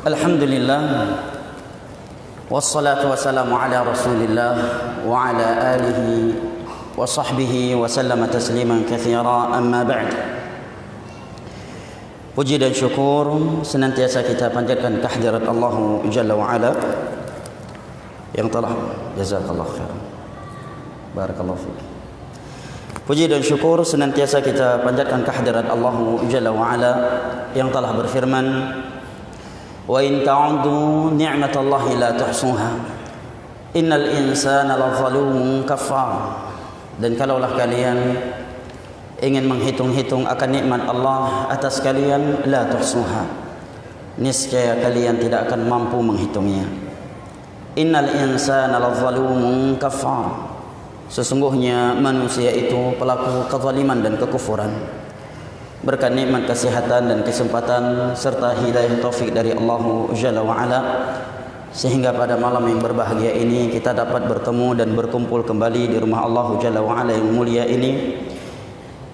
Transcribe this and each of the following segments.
Alhamdulillah, wassalatu wassalamu ala rasulillah wa ala alihi wa sahbihi wa sallama tasliman katsira, amma ba'd. Puji dan syukur senantiasa kita panjatkan kehadirat Allah Jalla wa Ala yang telah, jazakallah khair, barakallahu fiik. Puji dan syukur senantiasa kita panjatkan kehadirat Allah Jalla wa Ala yang telah berfirman, wa in ta'uddu ni'matallahi la tuhsuha innal insana lazalumun kafar. Dan kalaulah kalian ingin menghitung-hitung akan nikmat Allah atas kalian, la tuhsuha, niscaya kalian tidak akan mampu menghitungnya. Innal insana lazalumun kafar, sesungguhnya manusia itu pelaku kezaliman dan kekufuran. Berkat nikmat kesehatan dan kesempatan serta hidayah taufik dari Allah Jalla wa Ala, sehingga pada malam yang berbahagia ini kita dapat bertemu dan berkumpul kembali di rumah Allah Jalla wa Ala yang mulia ini,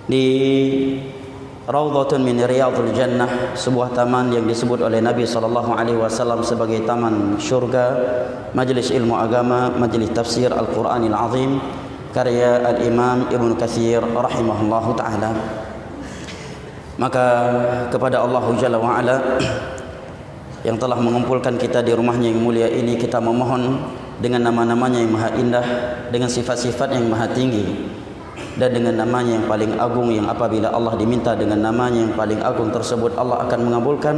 di Raudhatun min Riyadhil Jannah, sebuah taman yang disebut oleh Nabi SAW sebagai taman syurga, majlis ilmu agama, majlis tafsir Al-Quranil Azim, karya Al-Imam Ibnu Katsir rahimahullahu ta'ala. Maka kepada Allah Jalla wa Ala yang telah mengumpulkan kita di rumahnya yang mulia ini, kita memohon dengan nama-namanya yang maha indah, dengan sifat-sifat yang maha tinggi, dan dengan namanya yang paling agung, yang apabila Allah diminta dengan namanya yang paling agung tersebut, Allah akan mengabulkan.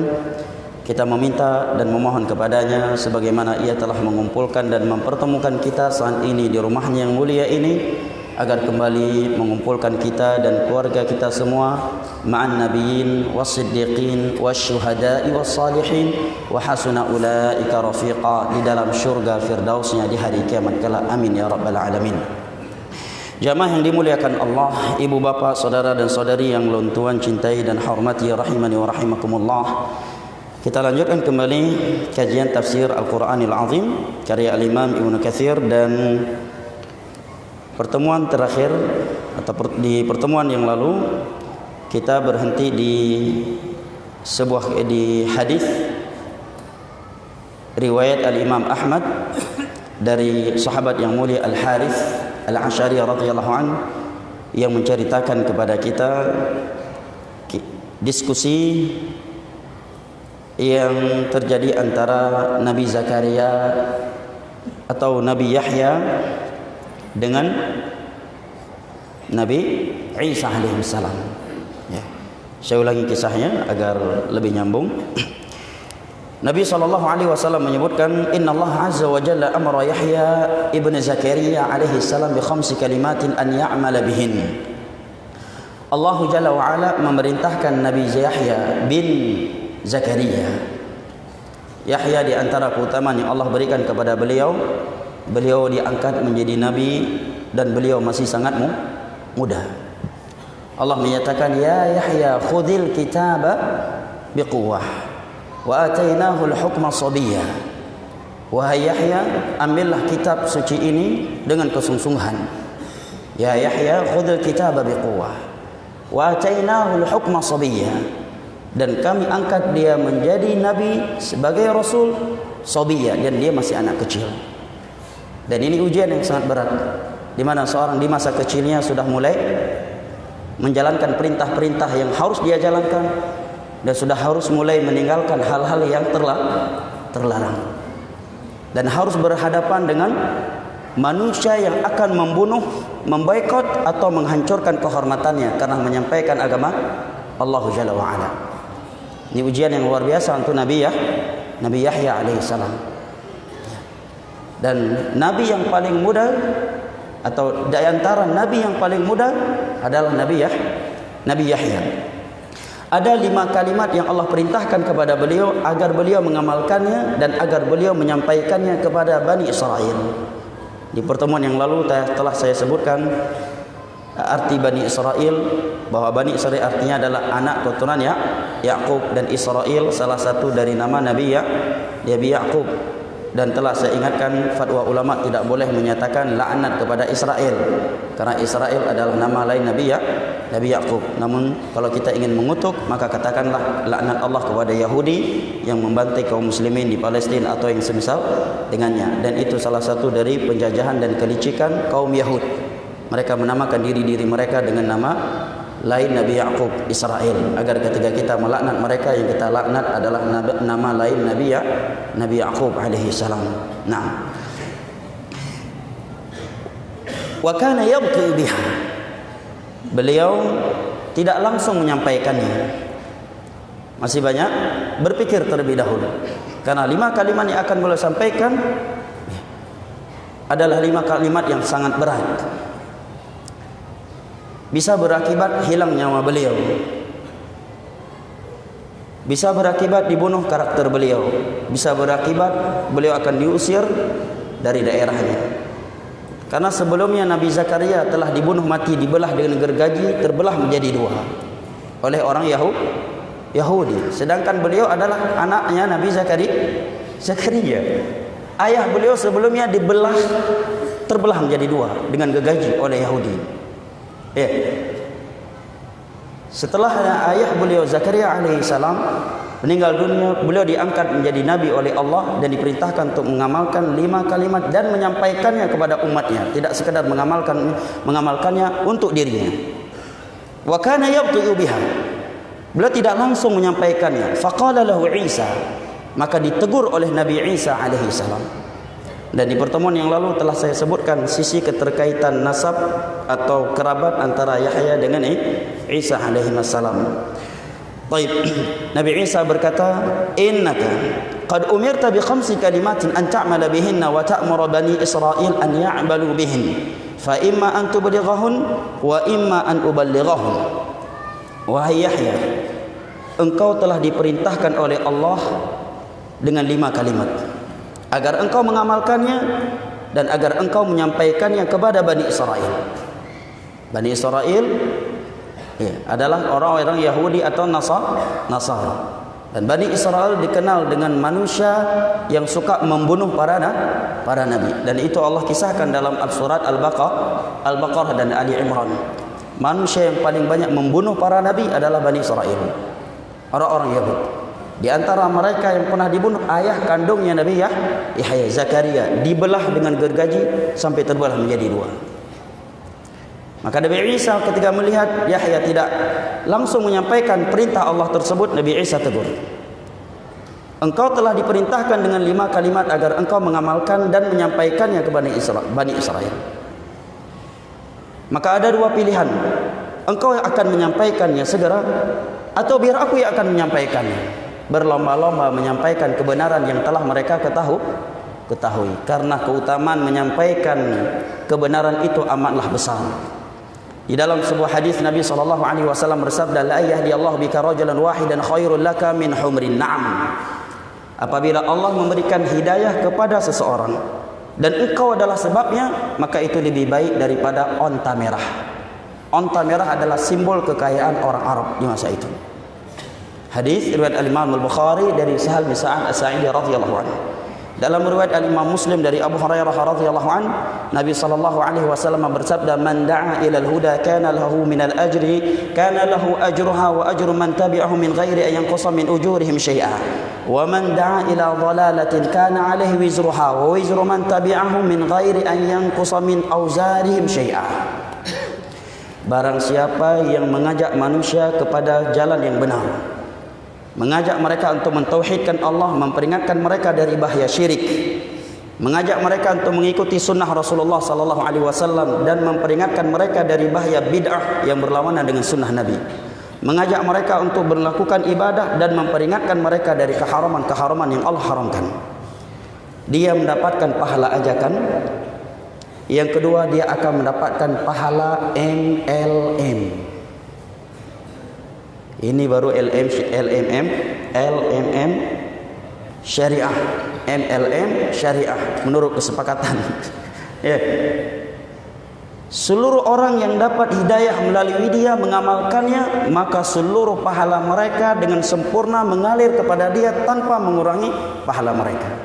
Kita meminta dan memohon kepadanya sebagaimana ia telah mengumpulkan dan mempertemukan kita saat ini di rumahnya yang mulia ini, agar kembali mengumpulkan kita dan keluarga kita semua ma'an nabiyyin was-siddiqin wasyuhada'i was-salihin wa hasuna ulaika rafiqa, di dalam syurga firdausnya di hari kiamat kelak. Amin ya rabbal alamin. Jamaah yang dimuliakan Allah, ibu bapa, saudara dan saudari yang ulun tuan cintai dan hormati rahimani wa rahimakumullah. Kita lanjutkan kembali kajian tafsir Al-Quranil Azim karya Al-Imam Ibnu Katsir, dan pertemuan terakhir atau di pertemuan yang lalu kita berhenti di hadis riwayat Al-Imam Ahmad dari sahabat yang mulia Al-Harith Al-Asy'ari radhiyallahu anhu, yang menceritakan kepada kita diskusi yang terjadi antara Nabi Zakaria atau Nabi Yahya dengan Nabi Isa alaihissalam. Ya. Saya ulangi kisahnya agar lebih nyambung. Nabi SAW menyebutkan, Inna Allah Azza wa Jalla amara Yahya ibn Zakaria alaihissalam bi khamsi kalimatin an ya'mala bihin. Allah Jalla wa Ala memerintahkan Nabi Yahya bin Zakaria. Yahya di antara keutamaan yang Allah berikan kepada beliau, beliau diangkat menjadi nabi dan beliau masih sangat muda. Allah menyatakan, ya Yahya khudhil kitaba biquwwah wa atainahu al-hukma sabiyya. Wahai Yahya, ambillah kitab suci ini dengan kesungguhan. Ya Yahya khudhil kitaba biquwwah wa atainahu al-hukma sabiyya, dan kami angkat dia menjadi nabi sebagai rasul sabiyya, dan dia masih anak kecil. Dan ini ujian yang sangat berat, di mana seorang di masa kecilnya sudah mulai menjalankan perintah-perintah yang harus dia jalankan, dan sudah harus mulai meninggalkan hal-hal yang terlarang, dan harus berhadapan dengan manusia yang akan membunuh, memboikot atau menghancurkan kehormatannya karena menyampaikan agama Allah Jalla wa Ala. Ini ujian yang luar biasa untuk Nabi Yahya alaihissalam. Dan nabi yang paling muda atau di antara nabi yang paling muda adalah Nabi Yahya. Ada 5 kalimat yang Allah perintahkan kepada beliau agar beliau mengamalkannya dan agar beliau menyampaikannya kepada Bani Israel. Di pertemuan yang lalu telah saya sebutkan arti Bani Israel, bahwa Bani Israel artinya adalah anak keturunan Yakub, dan Israel salah satu dari nama Nabi Yaqub. Dan telah saya ingatkan, fatwa ulama tidak boleh menyatakan laknat kepada Israel, karena Israel adalah nama lain Nabi Yakub. Namun kalau kita ingin mengutuk, maka katakanlah laknat Allah kepada Yahudi yang membantai kaum muslimin di Palestina atau yang semisal dengannya. Dan itu salah satu dari penjajahan dan kelicikan kaum Yahud. Mereka menamakan diri-diri mereka dengan nama lain Nabi Yakub, Israel, agar ketika kita melaknat mereka, yang kita laknat adalah nama lain Nabi Yakub alaihi salam. Nah, wa kana yabti biha, beliau tidak langsung menyampaikannya, masih banyak berpikir terlebih dahulu, karena 5 kalimat yang akan beliau sampaikan adalah 5 kalimat yang sangat berat, bisa berakibat hilang nyawa beliau, bisa berakibat dibunuh karakter beliau, bisa berakibat beliau akan diusir dari daerahnya. Karena sebelumnya Nabi Zakaria telah dibunuh mati, dibelah dengan gergaji, terbelah menjadi 2 oleh orang Yahudi. Sedangkan beliau adalah anaknya Nabi Zakaria. Ayah beliau sebelumnya terbelah menjadi 2 dengan gergaji oleh Yahudi. Setelah ayah beliau Zakaria alaihissalam meninggal dunia, beliau diangkat menjadi nabi oleh Allah dan diperintahkan untuk mengamalkan 5 kalimat dan menyampaikannya kepada umatnya, tidak sekadar mengamalkannya untuk dirinya. Wa kana yabti'u biha, beliau tidak langsung menyampaikannya. Faqala lahu Isa, maka ditegur oleh Nabi Isa alaihissalam. Dan di pertemuan yang lalu telah saya sebutkan sisi keterkaitan nasab atau kerabat antara Yahya dengan Isa alaihi wassalam. Baik, Nabi Isa berkata, "Innaka qad umirta bi 5 kalimatin an ta'mala bihinna wa ta'muru bani Israil an ya'malu bihin. Fa imma an tublighahun wa imma an uballighahun." Wahai Yahya, engkau telah diperintahkan oleh Allah dengan 5 kalimat, agar engkau mengamalkannya dan agar engkau menyampaikannya kepada Bani Israel. Bani Israel adalah orang-orang Yahudi atau Nasara. Dan Bani Israel dikenal dengan manusia yang suka membunuh para nabi. Dan itu Allah kisahkan dalam surat Al-Baqarah dan Ali Imran. Manusia yang paling banyak membunuh para nabi adalah Bani Israel, orang-orang Yahudi. Di antara mereka yang pernah dibunuh ayah kandungnya Nabi Yahya, Zakaria, dibelah dengan gergaji sampai terbelah menjadi 2. Maka Nabi Isa ketika melihat Yahya tidak langsung menyampaikan perintah Allah tersebut, Nabi Isa tegur, engkau telah diperintahkan dengan 5 kalimat agar engkau mengamalkan dan menyampaikannya kepada Bani Israel. Maka ada 2 pilihan, engkau yang akan menyampaikannya segera, atau biar aku yang akan menyampaikannya. Berlomba-lomba menyampaikan kebenaran yang telah mereka ketahui, karena keutamaan menyampaikan kebenaran itu amatlah besar. Di dalam sebuah hadis Nabi SAW bersabda, la yahdiyallahu bika rajulan wahidan khairul laka min humrin na'am. Apabila Allah memberikan hidayah kepada seseorang dan engkau adalah sebabnya, maka itu lebih baik daripada onta merah. Onta merah adalah simbol kekayaan orang Arab di masa itu. Hadis riwayat Al-Imam Al-Bukhari dari Sahal bin Sa'ad As-Sa'idi radhiyallahu anhu. Dalam riwayat Al-Imam Muslim dari Abu Hurairah radhiyallahu anhu, Nabi sallallahu alaihi wasallam bersabda, "Man da'a ila al-huda kana lahu min al-ajri kana lahu ajruha wa ajru man tabi'ahu min ghairi an yanqusa min ujurihim syai'a. Wa man da'a ila dhalalatin kana 'alaihi wizruha wa wizru man tabi'ahu min ghairi an yanqusa min awzarihim syai'a." Barang siapa yang mengajak manusia kepada jalan yang benar, mengajak mereka untuk mentauhidkan Allah, memperingatkan mereka dari bahaya syirik, mengajak mereka untuk mengikuti sunnah Rasulullah sallallahu alaihi wasallam dan memperingatkan mereka dari bahaya bid'ah yang berlawanan dengan sunnah Nabi, mengajak mereka untuk melakukan ibadah dan memperingatkan mereka dari keharaman-keharaman yang Allah haramkan, dia mendapatkan pahala ajakan. Yang kedua, dia akan mendapatkan pahala MLM. Ini baru LMM syariah, MLM syariah menurut kesepakatan. Seluruh orang yang dapat hidayah melalui dia mengamalkannya, maka seluruh pahala mereka dengan sempurna mengalir kepada dia tanpa mengurangi pahala mereka.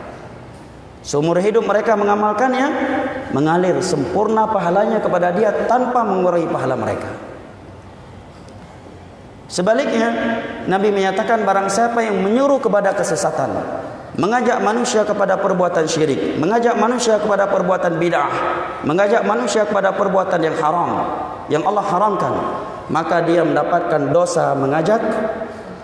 Seumur hidup mereka mengamalkannya, mengalir sempurna pahalanya kepada dia tanpa mengurangi pahala mereka. Sebaliknya, Nabi menyatakan barang siapa yang menyuruh kepada kesesatan, mengajak manusia kepada perbuatan syirik, mengajak manusia kepada perbuatan bid'ah, mengajak manusia kepada perbuatan yang haram, yang Allah haramkan, maka dia mendapatkan dosa mengajak.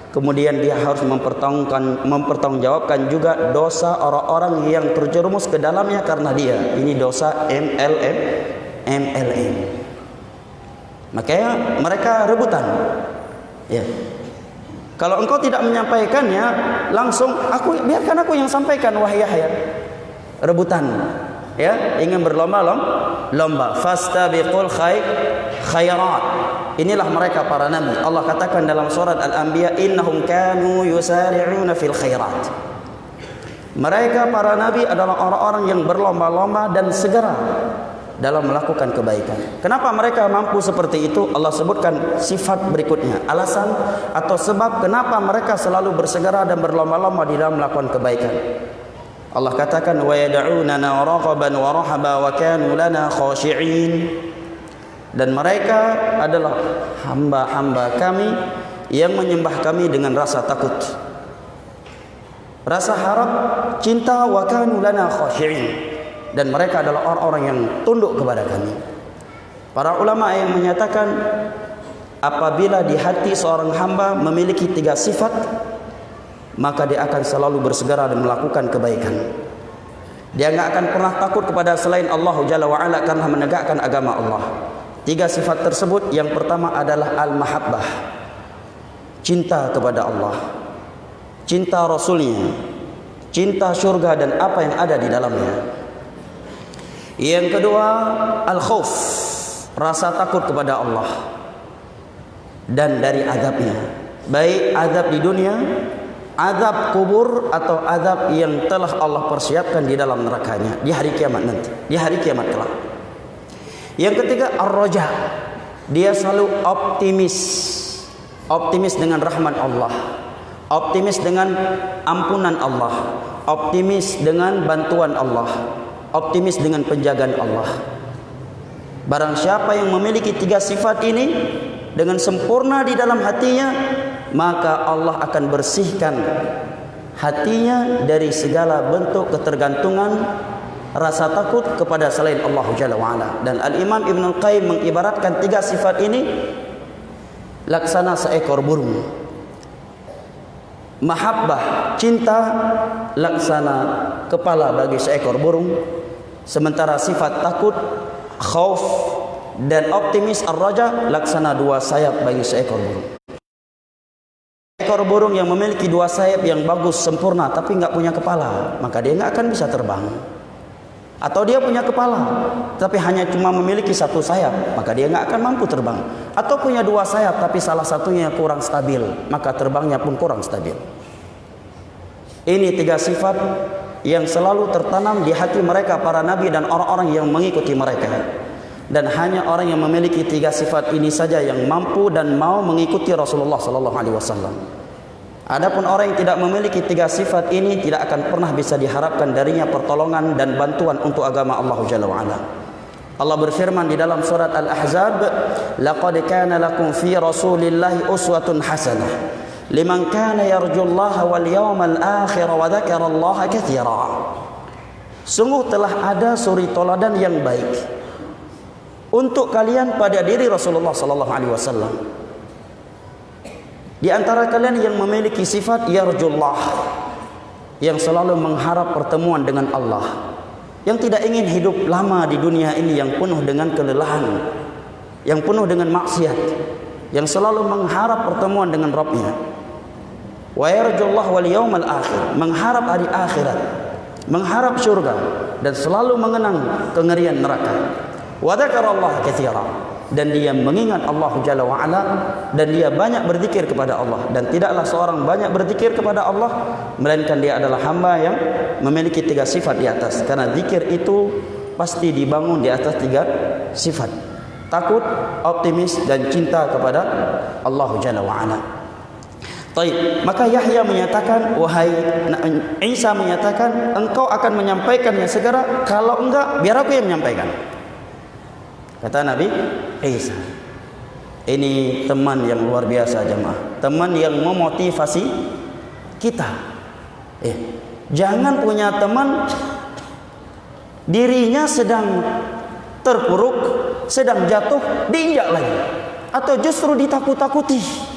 Kemudian dia harus mempertanggungjawabkan juga dosa orang-orang yang terjerumus ke dalamnya karena dia. Ini dosa MLM. Makanya mereka rebutan. Ya. Kalau engkau tidak menyampaikannya, langsung biarkan aku yang sampaikan, wahai Yahya. Rebutan. Ya, ingin berlomba-lomba. Fastabiqul khairat. Inilah mereka para nabi. Allah katakan dalam surat Al-Anbiya, innahum kanu yusari'una fil khairat. Mereka para nabi adalah orang-orang yang berlomba-lomba dan segera dalam melakukan kebaikan. Kenapa mereka mampu seperti itu? Allah sebutkan sifat berikutnya. Alasan atau sebab kenapa mereka selalu bersegera dan berlomba-lomba di dalam melakukan kebaikan. Allah katakan, wa yad'unana raghaban wa rahaba wa kanu lana khashi'in. Dan mereka adalah hamba-hamba kami yang menyembah kami dengan rasa takut, rasa harap, cinta, wa kanu lana khashi'in. Dan mereka adalah orang-orang yang tunduk kepada kami. Para ulama yang menyatakan apabila di hati seorang hamba memiliki 3 sifat, maka dia akan selalu bersegera dan melakukan kebaikan. Dia enggak akan pernah takut kepada selain Allah Jalla wa Ala karena menegakkan agama Allah. 3 sifat tersebut, yang pertama adalah al-mahabbah, cinta kepada Allah, cinta Rasulnya, cinta surga dan apa yang ada di dalamnya. Yang kedua, al-khauf, rasa takut kepada Allah dan dari azabnya, baik azab di dunia, azab kubur, atau azab yang telah Allah persiapkan di dalam nerakanya di hari kiamat nanti, di hari kiamat kelak. Yang ketiga, ar-raja, dia selalu optimis dengan rahmat Allah, optimis dengan ampunan Allah, optimis dengan bantuan Allah, optimis dengan penjagaan Allah. Barang siapa yang memiliki 3 sifat ini dengan sempurna di dalam hatinya, maka Allah akan bersihkan hatinya dari segala bentuk ketergantungan, rasa takut kepada selain Allah Jalla wa'ala. Dan Al-Imam Ibn Al-Qayyim mengibaratkan 3 sifat ini laksana seekor burung. Mahabbah, cinta, laksana kepala bagi seekor burung. Sementara sifat takut, khauf, dan optimis, ar-raja, laksana 2 sayap bagi seekor burung. Ekor burung yang memiliki 2 sayap yang bagus, sempurna, tapi enggak punya kepala, maka dia enggak akan bisa terbang. Atau dia punya kepala tapi hanya cuma memiliki 1 sayap, maka dia enggak akan mampu terbang. Atau punya 2 sayap tapi salah satunya kurang stabil, maka terbangnya pun kurang stabil. Ini 3 sifat yang selalu tertanam di hati mereka para nabi dan orang-orang yang mengikuti mereka. Dan hanya orang yang memiliki 3 sifat ini saja yang mampu dan mau mengikuti Rasulullah sallallahu alaihi wasallam. Adapun orang yang tidak memiliki 3 sifat ini, tidak akan pernah bisa diharapkan darinya pertolongan dan bantuan untuk agama Allah Jalla wa'ala. Allah berfirman di dalam surat Al-Ahzab, laqad kana lakum fi rasulillahi uswatun hasanah liman kana yarjullaha wal yawmal akhir wa dzakarallaha katsira. Sungguh telah ada suri toladan yang baik untuk kalian pada diri Rasulullah sallallahu alaihi wasallam. Di antara kalian yang memiliki sifat yarjullah, yang selalu mengharap pertemuan dengan Allah, yang tidak ingin hidup lama di dunia ini yang penuh dengan kelelahan, yang penuh dengan maksiat, yang selalu mengharap pertemuan dengan Rabbnya. Wa yarjullah wal yawmal akhir, mengharap hari akhirat, mengharap surga, dan selalu mengenang kengerian neraka. Wa dzakarallaha katsira, dan dia mengingat Allah Jalla wa'ala, dan dia banyak berzikir kepada Allah. Dan tidaklah seorang banyak berzikir kepada Allah melainkan dia adalah hamba yang memiliki 3 sifat di atas. Karena zikir itu pasti dibangun di atas 3 sifat: takut, optimis, dan cinta kepada Allah Jalla wa'ala. Taib. Maka Yahya menyatakan, wahai Isa menyatakan, engkau akan menyampaikannya segera, kalau enggak biar aku yang menyampaikan. Kata Nabi Isa. Ini teman yang luar biasa jemaah, teman yang memotivasi kita. Jangan punya teman dirinya sedang terpuruk, sedang jatuh, diinjak lagi, atau justru ditakut-takuti.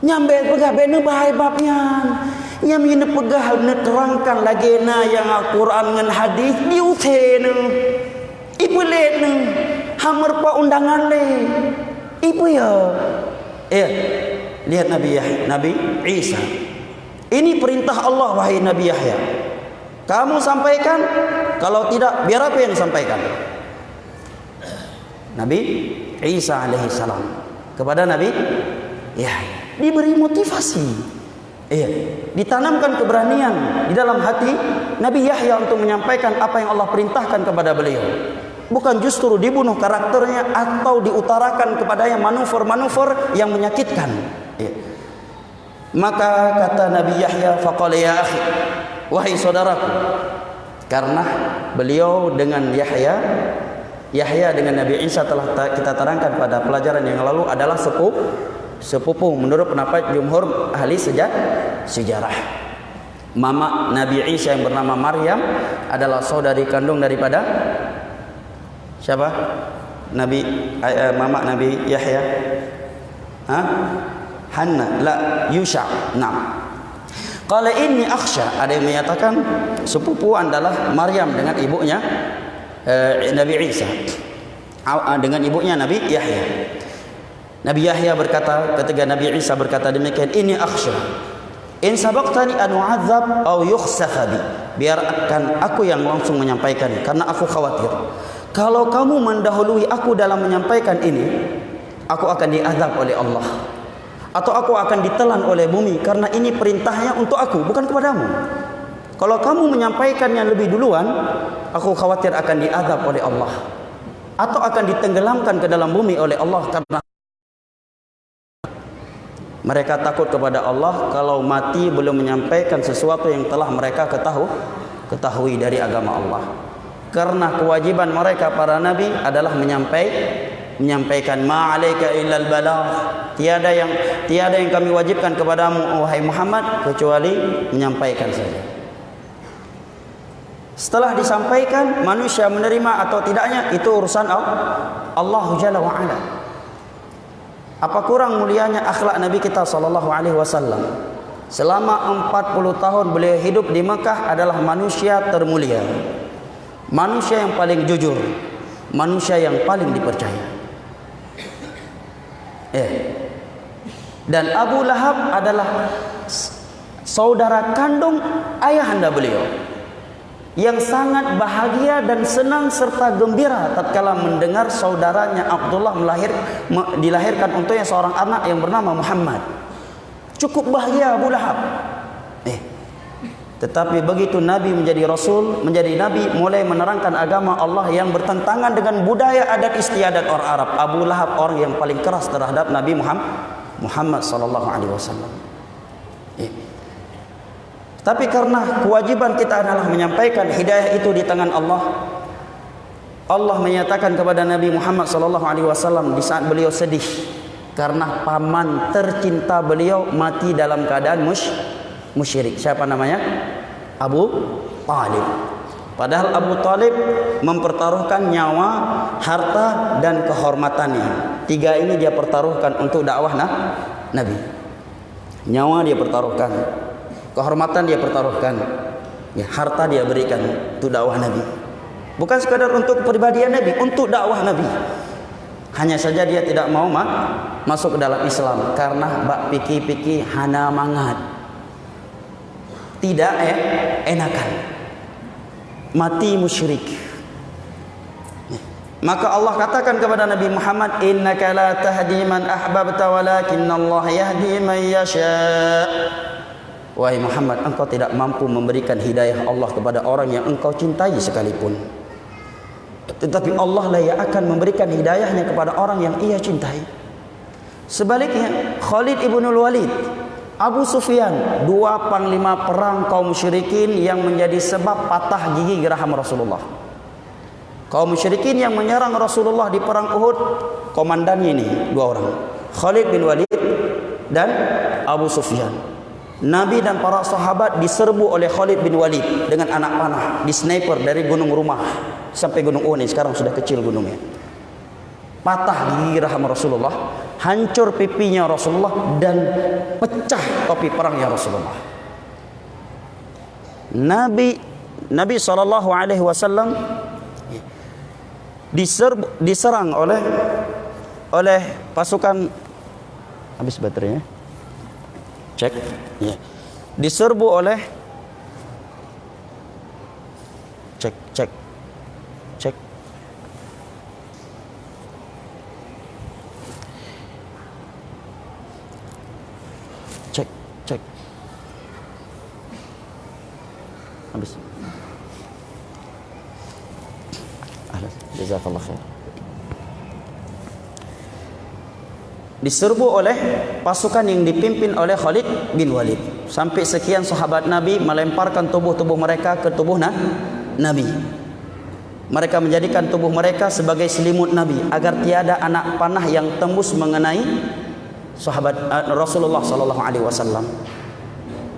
Nyambe pegah bena bahai babnya. Yang mina pegah neterangkan lagi na yang Al-Quran dengan hadis diutene. Ibu lene hammer pa undangan le. Ibu ya. Lihat Nabi Isa. Ini perintah Allah wahai Nabi Yahya. Kamu sampaikan, kalau tidak biar apa yang disampaikan. Nabi Isa alaihi salam kepada Nabi Yahya diberi motivasi, ditanamkan keberanian di dalam hati Nabi Yahya untuk menyampaikan apa yang Allah perintahkan kepada beliau. Bukan justru dibunuh karakternya atau diutarakan kepadanya manuver-manuver yang menyakitkan. Maka kata Nabi Yahya, faqala ya akhi, wahai saudaraku. Karena beliau dengan Yahya dengan Nabi Isa telah kita terangkan pada pelajaran yang lalu adalah sepupu menurut pendapat jumhur ahli sejarah. Mama Nabi Isa yang bernama Maryam adalah saudari kandung daripada siapa? Mama Nabi Yahya. Hanna la Yusha. Qala inni akhsha, ada yang menyatakan sepupu adalah Maryam dengan ibunya Nabi Isa, dengan ibunya Nabi Yahya. Nabi Yahya berkata, ketika Nabi Isa berkata demikian, ini akhsha in sabaqtani an u'adzab aw yukhsafa bi, biarkan aku yang langsung menyampaikan, karena aku khawatir kalau kamu mendahului aku dalam menyampaikan ini, aku akan diazab oleh Allah atau aku akan ditelan oleh bumi, karena ini perintahnya untuk aku, bukan kepadamu. Kalau kamu menyampaikannya lebih duluan, aku khawatir akan diazab oleh Allah atau akan ditenggelamkan ke dalam bumi oleh Allah, karena mereka takut kepada Allah kalau mati belum menyampaikan sesuatu yang telah mereka ketahui dari agama Allah. Karena kewajiban mereka para nabi adalah menyampaikan ma'alaika illal balagh. Tiada yang kami wajibkan kepadamu wahai Muhammad kecuali menyampaikan saja. Setelah disampaikan, manusia menerima atau tidaknya itu urusan Allah Jalla wa Ala. Apa kurang mulianya akhlak Nabi kita sallallahu alaihi wasallam. Selama 40 tahun beliau hidup di Mekah adalah manusia termulia, manusia yang paling jujur, manusia yang paling dipercaya. Dan Abu Lahab adalah saudara kandung ayahanda beliau, yang sangat bahagia dan senang serta gembira tatkala mendengar saudaranya Abdullah dilahirkan untuknya seorang anak yang bernama Muhammad. Cukup bahagia Abu Lahab. Tetapi begitu Nabi menjadi Rasul, menjadi Nabi, mulai menerangkan agama Allah yang bertentangan dengan budaya adat istiadat orang Arab, Abu Lahab orang yang paling keras terhadap Nabi Muhammad sallallahu alaihi wasallam. Tapi karena kewajiban kita adalah menyampaikan hidayah itu di tangan Allah, Allah menyatakan kepada Nabi Muhammad SAW di saat beliau sedih karena paman tercinta beliau mati dalam keadaan musyrik. Siapa namanya? Abu Talib. Padahal Abu Talib mempertaruhkan nyawa, harta dan kehormatannya. Tiga ini dia pertaruhkan untuk dakwah Nabi. Nyawa dia pertaruhkan, kehormatan dia pertaruhkan, harta dia berikan untuk dakwah Nabi. Bukan sekadar untuk kepribadian Nabi, untuk dakwah Nabi. Hanya saja dia tidak mau masuk ke dalam Islam karena bak piki-piki hana mangat. Tidak enakan. Mati musyrik. Maka Allah katakan kepada Nabi Muhammad, innaka la tahdi man ahbabta walakinnallaha yahdi man yasha. Wahai Muhammad, engkau tidak mampu memberikan hidayah Allah kepada orang yang engkau cintai sekalipun. Tetapi Allah lah yang akan memberikan hidayahnya kepada orang yang ia cintai. Sebaliknya, Khalid ibn Walid Abu Sufyan, dua panglima perang kaum musyrikin yang menjadi sebab patah gigi geraham Rasulullah. Kaum musyrikin yang menyerang Rasulullah di perang Uhud, komandannya ini dua orang, Khalid bin Walid dan Abu Sufyan. Nabi dan para sahabat diserbu oleh Khalid bin Walid dengan anak panah, di sniper dari gunung Rumah sampai gunung Uhud. Sekarang sudah kecil gunungnya. Patah gigi geraham Rasulullah, hancur pipinya Rasulullah, dan pecah topi perangnya Rasulullah. Nabi SAW diserang oleh pasukan. Habis baterainya, cek ya. Diserbu oleh cek habis. Jazakallah khair. Diserbu oleh pasukan yang dipimpin oleh Khalid bin Walid. Sampai sekian sahabat Nabi melemparkan tubuh-tubuh mereka ke tubuh Nabi. Mereka menjadikan tubuh mereka sebagai selimut Nabi agar tiada anak panah yang tembus mengenai sahabat Rasulullah sallallahu alaihi wasallam.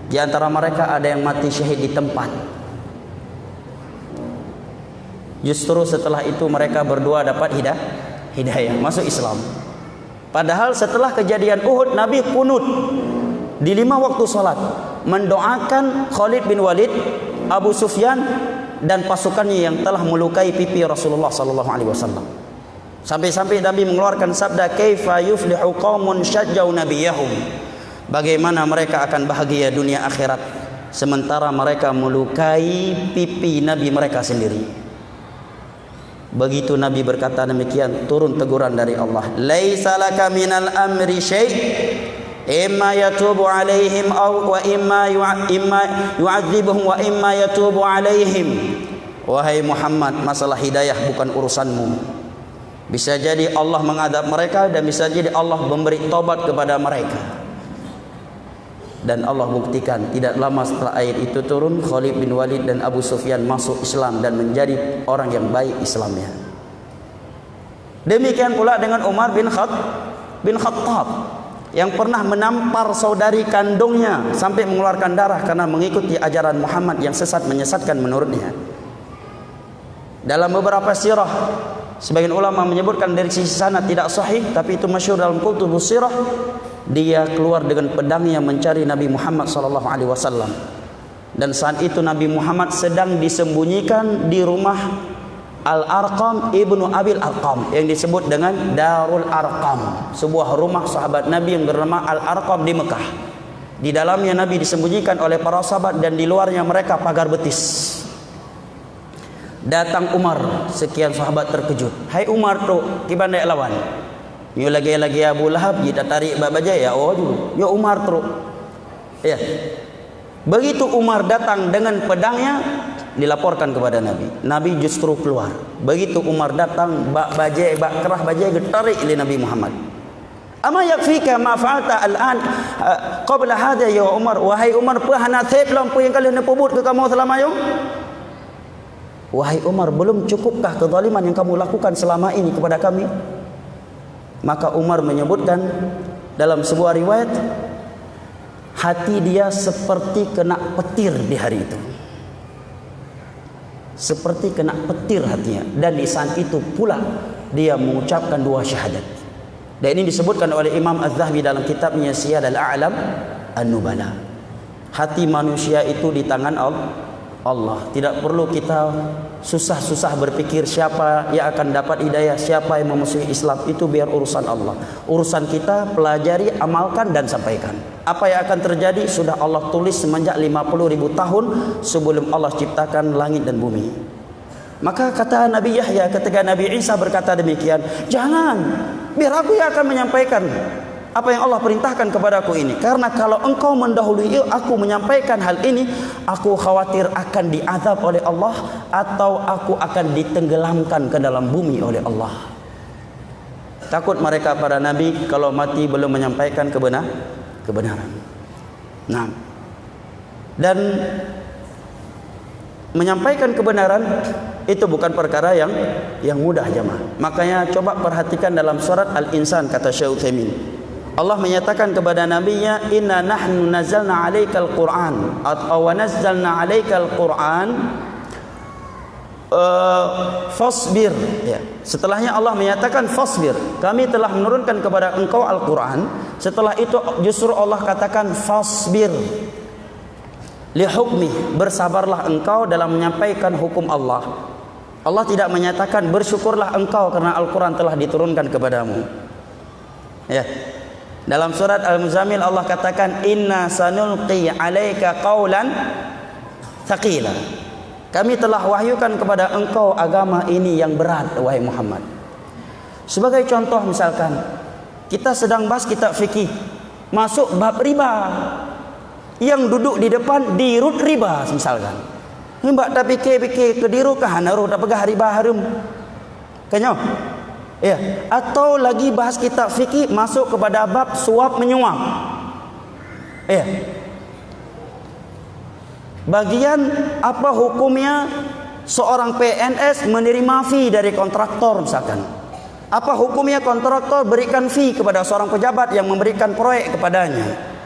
Di antara mereka ada yang mati syahid di tempat. Justru setelah itu mereka berdua dapat hidayah, masuk Islam. Padahal setelah kejadian Uhud, Nabi kunut di 5 waktu salat mendoakan Khalid bin Walid, Abu Sufyan dan pasukannya yang telah melukai pipi Rasulullah sallallahu alaihi wasallam. Sampai-sampai Nabi mengeluarkan sabda, "Kaifa yuflihu qaumun syajjau nabiyahum?" Bagaimana mereka akan bahagia dunia akhirat sementara mereka melukai pipi Nabi mereka sendiri. Begitu Nabi berkata demikian, turun teguran dari Allah, "Laisa laka minal amri syai' imma yatubu alaihim aw wa imma yu'adzibuhum wa imma yatubu alaihim." Wahai Muhammad, masalah hidayah bukan urusanmu. Bisa jadi Allah mengadab mereka dan bisa jadi Allah memberi taubat kepada mereka. Dan Allah buktikan tidak lama setelah ayat itu turun, Khalid bin Walid dan Abu Sufyan masuk Islam dan menjadi orang yang baik Islamnya. Demikian pula dengan Umar bin Khattab yang pernah menampar saudari kandungnya sampai mengeluarkan darah karena mengikuti ajaran Muhammad yang sesat menyesatkan menurutnya. Dalam beberapa sirah, sebagian ulama menyebutkan dari sisi sanad tidak sahih, tapi itu masyhur dalam kutubus sirah. Dia keluar dengan pedangnya mencari Nabi Muhammad SAW. Dan saat itu Nabi Muhammad sedang disembunyikan di rumah Al-Arqam ibnu Abil Arqam yang disebut dengan Darul Arqam, sebuah rumah sahabat Nabi yang bernama Al-Arqam di Mekah. Di dalamnya Nabi disembunyikan oleh para sahabat dan di luarnya mereka pagar betis. Datang Umar, sekian sahabat terkejut. "Hai Umar tu, kibandai lawan. Yo lagi Abu Lahab kita tarik babaja ya yo Umar terus." Ya. Begitu Umar datang dengan pedangnya, dilaporkan kepada Nabi. Nabi justru keluar. Begitu Umar datang, bak kerah bajai ditarik oleh Nabi Muhammad. "Ama yakfika ma fa'alta al'an qabla hadha ya Umar?" Wahai Umar, pahana thet lampu yang kalian pebut ke kamu selama ini? Wahai Umar, belum cukupkah kezaliman yang kamu lakukan selama ini kepada kami? Maka Umar menyebutkan dalam sebuah riwayat, hati dia seperti kena petir di hari itu. Seperti kena petir hatinya. Dan di saat itu pula dia mengucapkan 2 syahadat. Dan ini disebutkan oleh Imam Az-Zahabi dalam kitabnya Siyar Al-A'lam An-Nubala. Hati manusia itu di tangan Allah. Tidak perlu kita susah-susah berpikir siapa yang akan dapat hidayah, siapa yang memusuhi Islam. Itu biar urusan Allah. Urusan kita pelajari, amalkan dan sampaikan. Apa yang akan terjadi sudah Allah tulis semenjak 50.000 tahun sebelum Allah ciptakan langit dan bumi. Maka kata Nabi Yahya ketika Nabi Isa berkata demikian, "Jangan, biar aku yang akan menyampaikan apa yang Allah perintahkan kepadaku ini. Karena kalau engkau mendahului aku menyampaikan hal ini, aku khawatir akan diazab oleh Allah atau aku akan ditenggelamkan ke dalam bumi oleh Allah." Takut mereka para nabi kalau mati belum menyampaikan kebenaran. Nah, dan menyampaikan kebenaran itu bukan perkara yang mudah jemaah. Makanya coba perhatikan dalam surat Al-Insan, kata Syekh Utsaimin, Allah menyatakan kepada nabinya, inna nahnu nazzalna 'alaikal Qur'an atau wa nazzalna 'alaikal Qur'an fasbir, ya. Setelahnya Allah menyatakan fasbir, kami telah menurunkan kepada engkau Al-Quran. Setelah itu justru Allah katakan fasbir lihukmi, bersabarlah engkau dalam menyampaikan hukum Allah. Allah tidak menyatakan bersyukurlah engkau karena Al-Quran telah diturunkan kepadamu, ya. Dalam surat Al-Muzammil Allah katakan inna sanulqi 'alaika qaulan tsaqila, kami telah wahyukan kepada engkau agama ini yang berat, wahai Muhammad. Sebagai contoh, misalkan kita sedang bahas kitab fikih, masuk bab riba, yang duduk di depan dirut riba, misalkan. Mbak tak fikir-fikir kediru kah naruh tak pegah riba harum. Kanyo? Ya, atau lagi bahas kitab fikih masuk kepada bab suap menyuap. Ya. Bagian apa hukumnya seorang PNS menerima fee dari kontraktor misalkan? Apa hukumnya kontraktor berikan fee kepada seorang pejabat yang memberikan proyek kepadanya?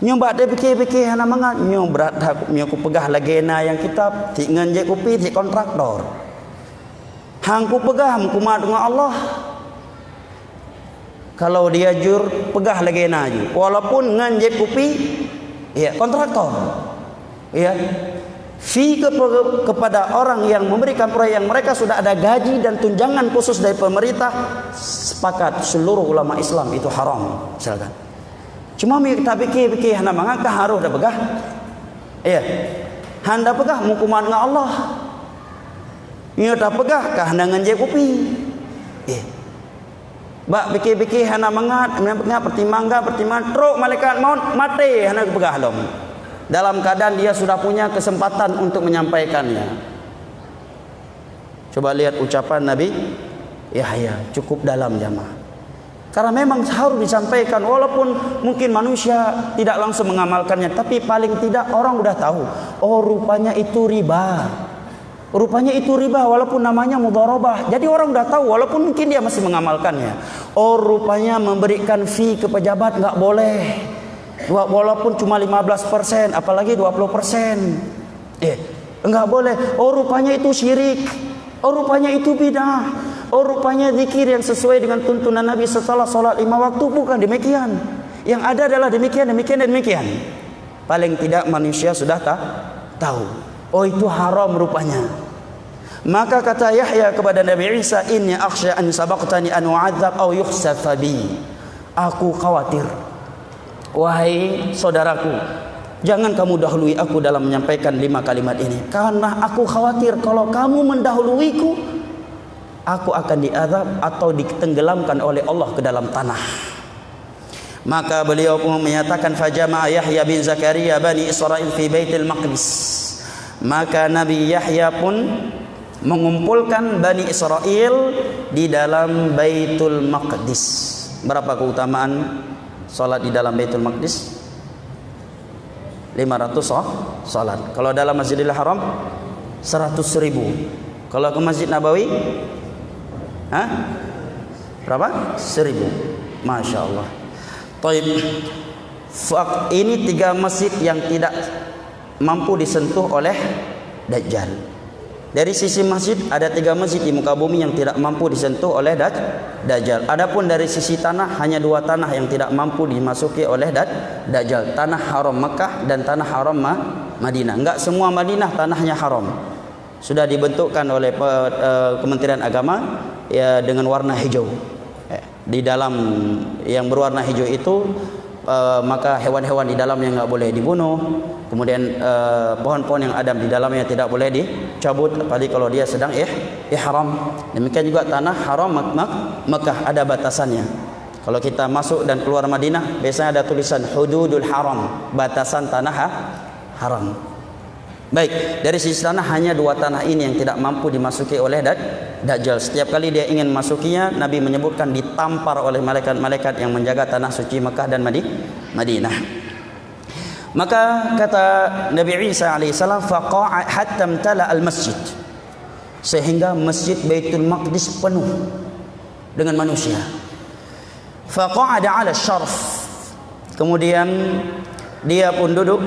Nyoba dia fikir-fikir hana mangat nyo berat aku pegah lagena yang kitab ti ngan je kopi ti kontraktor. Hang ku pegah mukuma dengan Allah. Kalau dia jur pegah lagena je walaupun ngan je kopi ya kontraktor. Ya, fee kepada orang yang memberikan proyek yang mereka sudah ada gaji dan tunjangan khusus dari pemerintah, sepakat seluruh ulama Islam itu haram, misalkan. Cuma kita fikir-fikir hana mangaka haruh dah pegah. Ya. Handa pegah hukuman dengan Allah. Nya dah pegah kah handa nganje kopi. Bak fikir-fikir hana mangat, pertimbangan truk malaikat maut mati hana pegah lom. Dalam keadaan dia sudah punya kesempatan untuk menyampaikannya. Coba lihat ucapan Nabi Yahya, cukup dalam jamaah. Karena memang harus disampaikan walaupun mungkin manusia tidak langsung mengamalkannya, tapi paling tidak orang sudah tahu, oh rupanya itu riba. Rupanya itu riba walaupun namanya mudharabah. Jadi orang sudah tahu walaupun mungkin dia masih mengamalkannya. Oh rupanya memberikan fee ke pejabat enggak boleh. Walaupun cuma 15%, apalagi 20%. Enggak boleh. Oh rupanya itu syirik. Oh rupanya itu bidah. Oh rupanya zikir yang sesuai dengan tuntunan Nabi setelah salat 5 waktu. Bukan demikian. Yang ada adalah demikian. Paling tidak manusia sudah tahu. Oh itu haram rupanya. Maka kata Yahya kepada Nabi Isa, inni akhsha an sabaqtani an u'adzab aw yukhsaf bi. Aku khawatir, wahai saudaraku, jangan kamu dahului aku dalam menyampaikan 5 kalimat ini, karena aku khawatir kalau kamu mendahuluiku, aku akan diazab atau ditenggelamkan oleh Allah ke dalam tanah. Maka beliau pun menyatakan, fajama'a Yahya bin Zakaria bani Israil fi Baitul Maqdis. Maka Nabi Yahya pun mengumpulkan Bani Israel di dalam Baitul Maqdis. Berapa keutamaan salat di dalam Baitul Maqdis? 500 salat. Kalau dalam Masjidil Haram 100.000. Kalau ke Masjid Nabawi berapa? 1.000. Masya Allah. Taib. Ini 3 masjid yang tidak mampu disentuh oleh Dajjal. Dari sisi masjid ada 3 masjid di muka bumi yang tidak mampu disentuh oleh Dajjal. Adapun dari sisi tanah hanya 2 tanah yang tidak mampu dimasuki oleh Dajjal. Tanah haram Mekah dan tanah haram Madinah. Enggak semua Madinah tanahnya haram. Sudah dibentukkan oleh Kementerian Agama ya dengan warna hijau. Di dalam yang berwarna hijau itu maka hewan-hewan di dalamnya enggak boleh dibunuh. Kemudian pohon-pohon yang ada di dalamnya tidak boleh dicabut, apalagi kalau dia sedang ihram. Demikian juga tanah haram Mekah ada batasannya. Kalau kita masuk dan keluar Madinah biasanya ada tulisan hududul haram, batasan tanah haram. Baik, dari sisi tanah hanya 2 tanah ini yang tidak mampu dimasuki oleh Dajjal. Setiap kali dia ingin masukinya, Nabi menyebutkan ditampar oleh malaikat-malaikat yang menjaga tanah suci Mekah dan Madinah. Maka kata Nabi Isa alaihissalam, faqa'a hatta imtala al-masjid, sehingga masjid Baitul Maqdis penuh dengan manusia. Faqa'ada 'ala syarf, kemudian dia pun duduk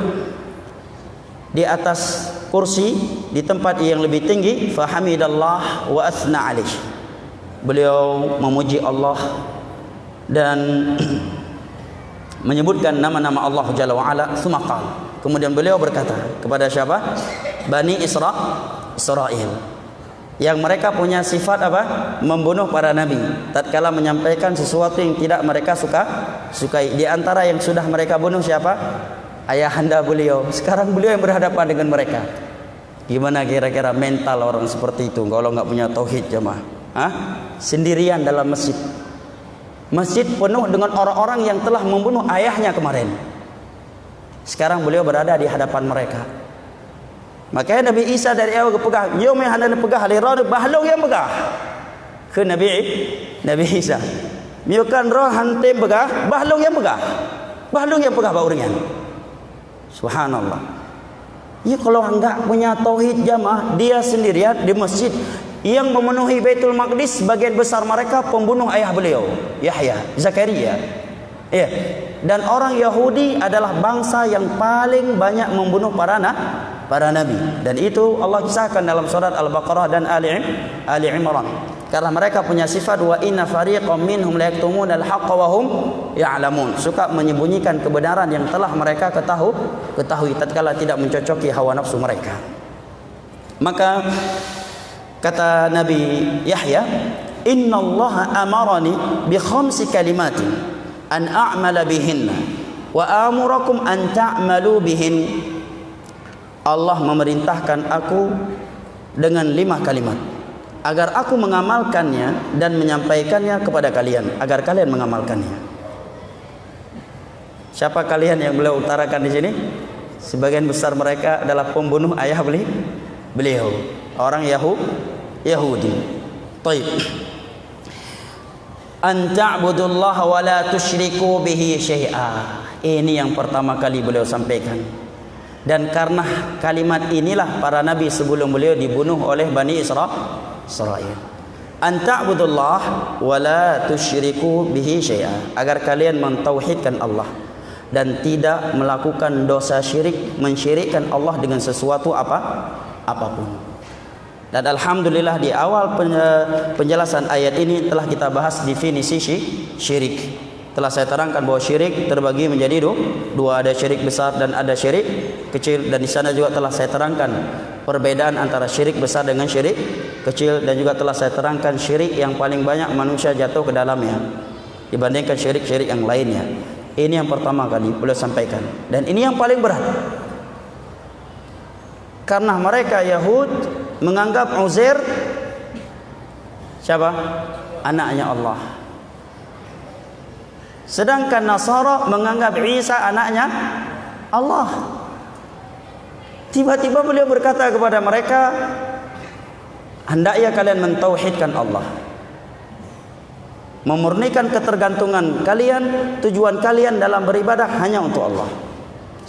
di atas kursi di tempat yang lebih tinggi. Fahamidallah wa athna alaih, beliau memuji Allah dan menyebutkan nama-nama Allah Jalla wa Ala. Tsumma, kemudian beliau berkata kepada siapa? Bani Israel, yang mereka punya sifat apa? Membunuh para nabi tatkala menyampaikan sesuatu yang tidak mereka sukai. Di antara yang sudah mereka bunuh siapa? Ayahanda beliau. Sekarang beliau yang berhadapan dengan mereka. Gimana kira-kira mental orang seperti itu kalau nggak punya tauhid, jemaah? Sendirian dalam masjid. Masjid penuh dengan orang-orang yang telah membunuh ayahnya kemarin. Sekarang beliau berada di hadapan mereka. Makanya Nabi Isa dari awal kepegah, "Yom yang hendak pegah halirah bahlong yang pegah." Ke Nabi Isa. Miukan roh hante pegah, bahlong yang pegah. Bahlong yang pegah bauringan. Subhanallah. Ya kalau enggak punya tauhid jamaah, dia sendirian di masjid yang memenuhi Baitul Maqdis, sebagian besar mereka pembunuh ayah beliau, Yahya, Zakaria. Ya. Dan orang Yahudi adalah bangsa yang paling banyak membunuh para nabi. Dan itu Allah kisahkan dalam surat Al-Baqarah dan Ali Imran. Karena mereka punya sifat wa inna fariqam minhum la yaktumuna al-haqqa wa hum ya'lamun. Suka menyembunyikan kebenaran yang telah mereka ketahui tatkala tidak mencocoki hawa nafsu mereka. Maka kata Nabi Yahya, "Innallaha amarani bi khamsi kalimatin an a'mala bihinna wa amurakum an ta'malu bihin." Allah memerintahkan aku dengan 5 kalimat agar aku mengamalkannya dan menyampaikannya kepada kalian, agar kalian mengamalkannya. Siapa kalian yang beliau utarakan di sini? Sebagian besar mereka adalah pembunuh ayah beliau, orang Yahudi. Taib. An ta'budullaha wa la tusyriku bihi syai'a. Ini yang pertama kali beliau sampaikan. Dan karena kalimat inilah para nabi sebelum beliau dibunuh oleh Bani Israel. An ta'budullah wa la tusyriku bihi syai'a. Agar kalian mentauhidkan Allah dan tidak melakukan dosa syirik, mensyirikkan Allah dengan sesuatu apapun. Dan alhamdulillah di awal penjelasan ayat ini telah kita bahas definisi syirik. Telah saya terangkan bahwa syirik terbagi menjadi dua, ada syirik besar dan ada syirik kecil. Dan di sana juga telah saya terangkan perbedaan antara syirik besar dengan syirik kecil. Dan juga telah saya terangkan syirik yang paling banyak manusia jatuh ke dalamnya dibandingkan syirik-syirik yang lainnya. Ini yang pertama kali beliau sampaikan. Dan ini yang paling berat. Karena mereka Yahud menganggap Uzair siapa? Anaknya Allah. Sedangkan Nasara menganggap Isa anaknya Allah. Tiba-tiba beliau berkata kepada mereka, hendaknya kalian mentauhidkan Allah, memurnikan ketergantungan kalian, tujuan kalian dalam beribadah hanya untuk Allah.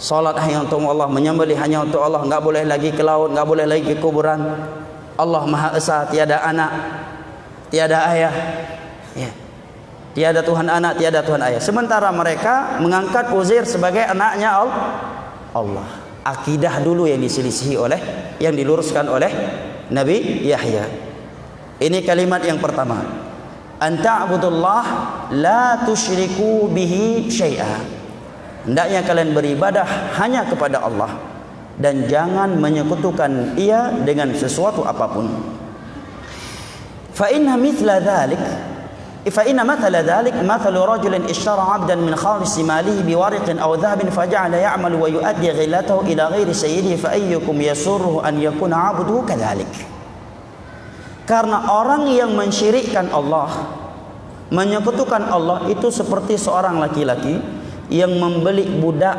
Salat hanya untuk Allah, menyembelih hanya untuk Allah, enggak boleh lagi ke laut, enggak boleh lagi ke kuburan. Allah Maha Esa, tiada anak, tiada ayah. Ya. Tiada Tuhan anak, tiada Tuhan ayah. Sementara mereka mengangkat Uzair sebagai anaknya Allah. Akidah dulu yang diselisihi yang diluruskan oleh Nabi Yahya. Ini kalimat yang pertama. An ta'budullah la tusyriku bihi syai'a. Hendaknya kalian beribadah hanya kepada Allah dan jangan menyekutukan Ia dengan sesuatu apapun. Fa inna mithla dhalik فإن مثل ذلك مثل رجل اشترى عبدا من خالص ماله بورق أو ذهب فجعل يعمل ويؤدي غلته إلى غير سيده فأيكم يسره أن يكون عبده كذلك. Karena orang yang mensyirikkan Allah, menyekutukan Allah, itu seperti seorang laki-laki yang membeli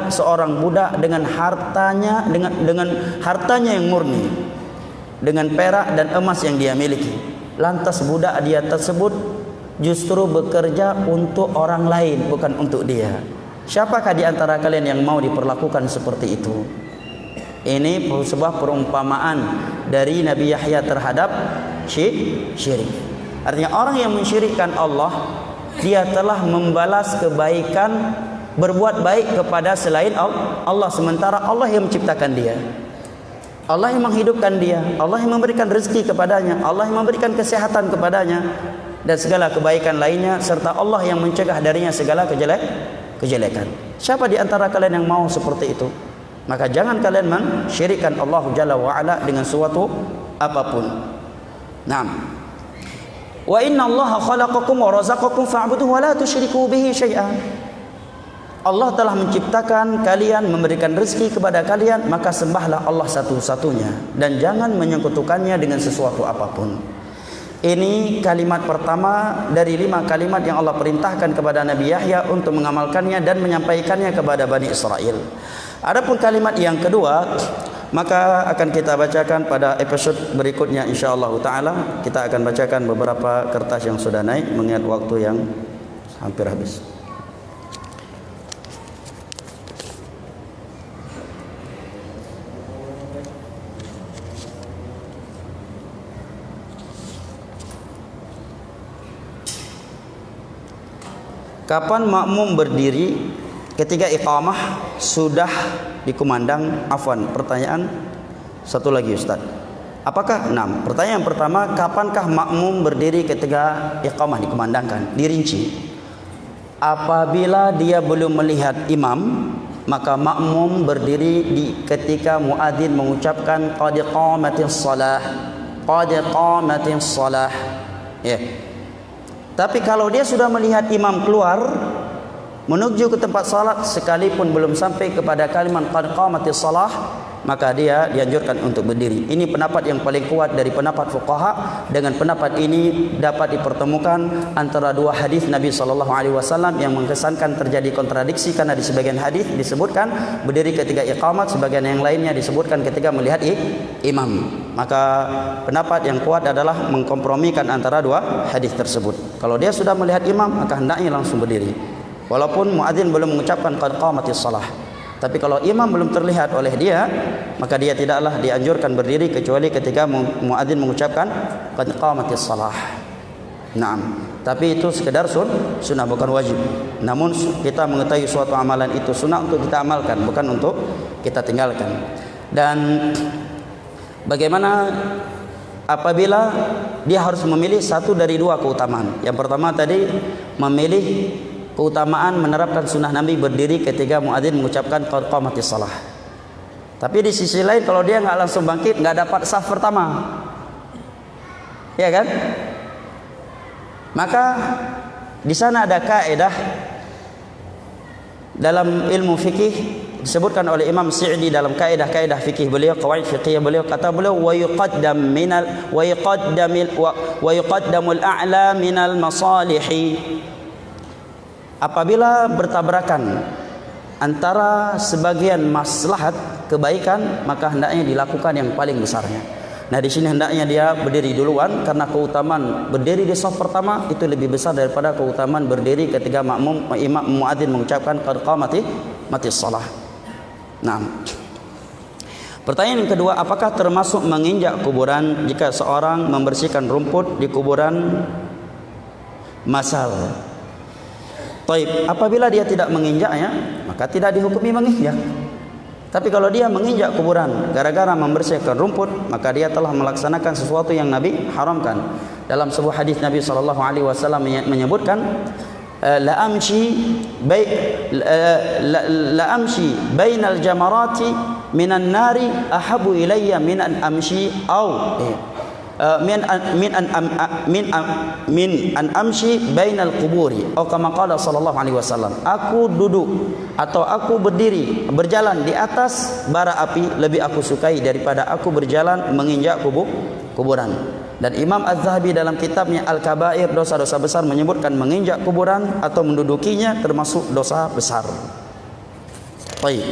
seorang budak dengan hartanya yang murni, dengan perak dan emas yang dia miliki. Lantas budak dia tersebut justru bekerja untuk orang lain, bukan untuk dia. Siapakah di antara kalian yang mau diperlakukan seperti itu? Ini sebuah perumpamaan dari Nabi Yahya terhadap syirik. Artinya orang yang mensyirikkan Allah, dia telah membalas kebaikan, berbuat baik kepada selain Allah, sementara Allah yang menciptakan dia, Allah yang menghidupkan dia, Allah yang memberikan rezeki kepadanya, Allah yang memberikan kesehatan kepadanya, dan segala kebaikan lainnya, serta Allah yang mencegah darinya segala kejelekan. Siapa di antara kalian yang mau seperti itu? Maka jangan kalian mensyirikkan Allah Jalla wa'ala dengan suatu apapun. Naam. Wa inna Allah khalaqakum wa razaqakum fa'buduhu wa la tusyriku bihi syai'an. Allah telah menciptakan kalian, memberikan rezeki kepada kalian, maka sembahlah Allah satu-satunya dan jangan menyekutukannya dengan sesuatu apapun. Ini kalimat pertama dari 5 kalimat yang Allah perintahkan kepada Nabi Yahya untuk mengamalkannya dan menyampaikannya kepada Bani Israel. Adapun kalimat yang kedua, maka akan kita bacakan pada episode berikutnya insyaallah taala. Kita akan bacakan beberapa kertas yang sudah naik mengingat waktu yang hampir habis. Kapan makmum berdiri ketika iqamah sudah dikumandang? Afwan, pertanyaan satu lagi Ustaz. Apakah 6? Pertanyaan pertama, kapankah makmum berdiri ketika iqamah dikumandangkan? Dirinci. Apabila dia belum melihat imam, maka makmum berdiri ketika muadzin mengucapkan qad qamatis shalah. Qad qamatis shalah. Ya. Tapi kalau dia sudah melihat imam keluar menuju ke tempat salat sekalipun belum sampai kepada kalimat qad qamatis shalah, maka dia dianjurkan untuk berdiri. Ini pendapat yang paling kuat dari pendapat fuqaha. Dengan pendapat ini dapat dipertemukan antara dua hadis Nabi SAW yang mengesankan terjadi kontradiksi, karena di sebagian hadis disebutkan berdiri ketika iqamat, sebagian yang lainnya disebutkan ketika melihat imam. Maka pendapat yang kuat adalah mengkompromikan antara dua hadis tersebut. Kalau dia sudah melihat imam, maka hendaknya langsung berdiri walaupun muadzin belum mengucapkan qad qamatis shalah. Tapi kalau imam belum terlihat oleh dia, maka dia tidaklah dianjurkan berdiri kecuali ketika muadzin mengucapkan qad qamatis shalah. Naam. Tapi itu sekedar sunnah, bukan wajib. Namun kita mengetahui suatu amalan itu sunnah untuk kita amalkan, bukan untuk kita tinggalkan. Dan bagaimana apabila dia harus memilih satu dari dua keutamaan? Yang pertama tadi memilih keutamaan menerapkan sunnah Nabi berdiri ketika muadzin mengucapkan qad qamatis shalah. Tapi di sisi lain kalau dia nggak langsung bangkit, nggak dapat saf pertama, ya kan? Maka di sana ada kaidah dalam ilmu fikih disebutkan oleh Imam Sa'di dalam kaidah fikih beliau, qawaid fikih beliau, kata beliau wa yuqaddamul a'la minal masalihi. Apabila bertabrakan antara sebagian maslahat kebaikan, maka hendaknya dilakukan yang paling besarnya. Nah, di sini hendaknya dia berdiri duluan karena keutamaan berdiri di shaf pertama itu lebih besar daripada keutamaan berdiri ketika imam muadzin mengucapkan qad qamatis shalah. Nah, pertanyaan yang kedua, apakah termasuk menginjak kuburan jika seorang membersihkan rumput di kuburan masal? Taib, apabila dia tidak menginjaknya, maka tidak dihukumi menginjak. Tapi kalau dia menginjak kuburan gara-gara membersihkan rumput, maka dia telah melaksanakan sesuatu yang Nabi haramkan. Dalam sebuah hadis Nabi SAW menyebutkan, la amshi bainal jamarati minan nari ahabu ilayya min an amshi min an amshi bainal quburi atau kama qala sallallahu alaihi wasallam. Aku duduk atau aku berdiri berjalan di atas bara api lebih aku sukai daripada aku berjalan menginjak kuburan. Dan Imam Az-Zahabi dalam kitabnya Al-Kabair, dosa-dosa besar, menyebutkan menginjak kuburan atau mendudukinya termasuk dosa besar. Baik.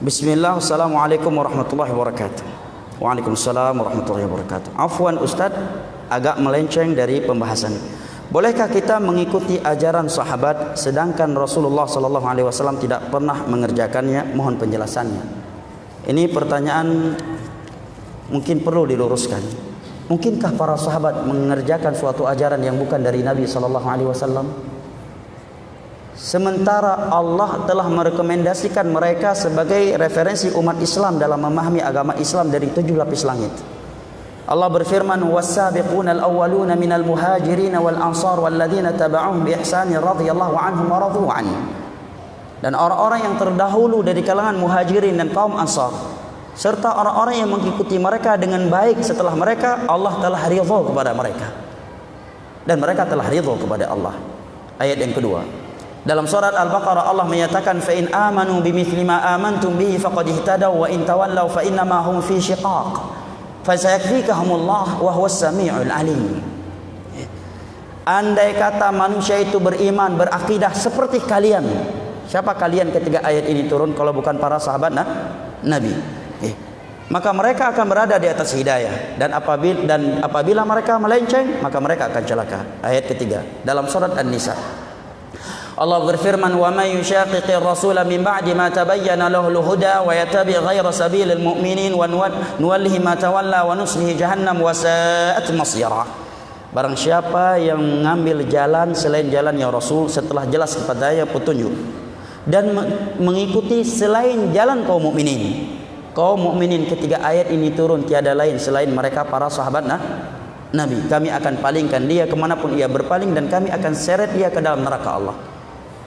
Bismillah, Assalamualaikum warahmatullahi wabarakatuh. Waalaikumsalam warahmatullahi wabarakatuh. Afwan Ustaz, agak melenceng dari pembahasan. Bolehkah kita mengikuti ajaran sahabat sedangkan Rasulullah sallallahu alaihi wasallam tidak pernah mengerjakannya? Mohon penjelasannya. Ini pertanyaan mungkin perlu diluruskan. Mungkinkah para sahabat mengerjakan suatu ajaran yang bukan dari Nabi sallallahu alaihi wasallam? Sementara Allah telah merekomendasikan mereka sebagai referensi umat Islam dalam memahami agama Islam dari 7 lapis langit. Allah berfirman, "Was-sabiqunal awwaluna minal muhajirin wal ansar walladzina tabauhum bi ihsanin radhiyallahu anhum wa radu an." Dan orang-orang yang terdahulu dari kalangan muhajirin dan kaum ansar serta orang-orang yang mengikuti mereka dengan baik setelah mereka, Allah telah ridha kepada mereka. Dan mereka telah ridha kepada Allah. Ayat yang kedua. Dalam surat Al-Baqarah Allah menyatakan, "Fa in amanu bimithli ma amantum bihi faqad ihtadaw wa in tawallaw fa innama hum fi shiqaq. Fa sayakfikahumullah wa huwas samiul alim." Andai kata manusia itu beriman, berakidah seperti kalian. Siapa kalian ketika ayat ini turun kalau bukan para sahabat Nabi? Maka mereka akan berada di atas hidayah, dan apabila mereka melenceng maka mereka akan celaka. Ayat ketiga dalam surat An-Nisa. Allah berfirman, "Wa may yushaqiqir rasula min ba'di ma tabayyana lahul huda wa yattabi' ghayra sabilil mu'minin wa nuwallihi ma tawalla wa nuslihi jahannam wa sa'at masira." Barang siapa yang mengambil jalan selain jalannya Rasul setelah jelas kepadanya petunjuk dan mengikuti selain jalan kaum mukminin. Kaum mukminin ketika ayat ini turun tiada lain selain mereka para sahabat Nabi. Kami akan palingkan dia kemanapun ia berpaling dan kami akan seret dia ke dalam neraka Allah.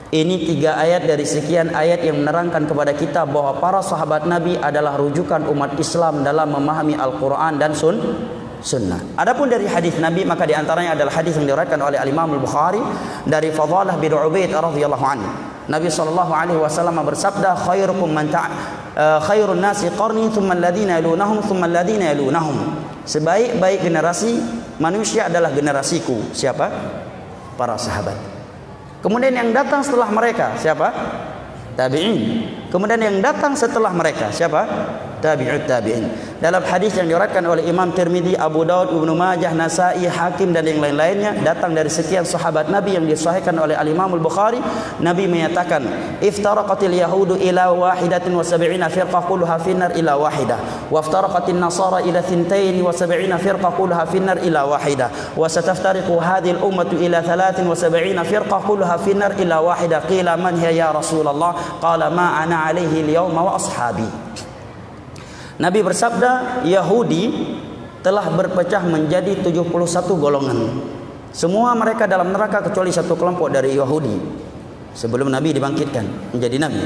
Ini 3 ayat dari sekian ayat yang menerangkan kepada kita bahwa para sahabat Nabi adalah rujukan umat Islam dalam memahami Al-Quran dan Sunnah. Adapun dari hadis Nabi, maka diantaranya adalah hadis yang diriwayatkan oleh Al-Imam Al-Bukhari dari Fadhalah bin Ubaid radhiyallahu anhu. Nabi sallallahu alaihi wasallam bersabda, khairun nasi qarni thumma alladhina yalunahum thumma alladhina yalunahum. Sebaik-baik generasi manusia adalah generasiku. Siapa? Para sahabat. Kemudian yang datang setelah mereka siapa? Tabi'in. Kemudian yang datang setelah mereka siapa? Tabi'ut tabi'in. Dalam hadis yang diriwayatkan oleh Imam Tirmidzi, Abu Daud, Ibnu Majah, Nasa'i, Hakim dan yang lain-lainnya datang dari sekian sahabat Nabi yang disahihkan oleh Al-Imam Al-Bukhari. Nabi menyatakan, "Iftaraqatil yahudu ila wahidatin wa sab'ina firqah kulluha finnar ila wahidah, wa iftaraqatin nasara ila thintain wa sab'ina firqah kulluha finnar ila wahidah, wa sataftariqu hadhihi al-ummatu ila 73 firqah kulluha finnar ila wahidah." Qila man hiya ya Rasulullah? Qala ma ana alaihi al-yawma wa ashabi. Nabi bersabda, Yahudi telah berpecah menjadi 71 golongan. Semua mereka dalam neraka kecuali satu kelompok dari Yahudi sebelum Nabi dibangkitkan menjadi Nabi.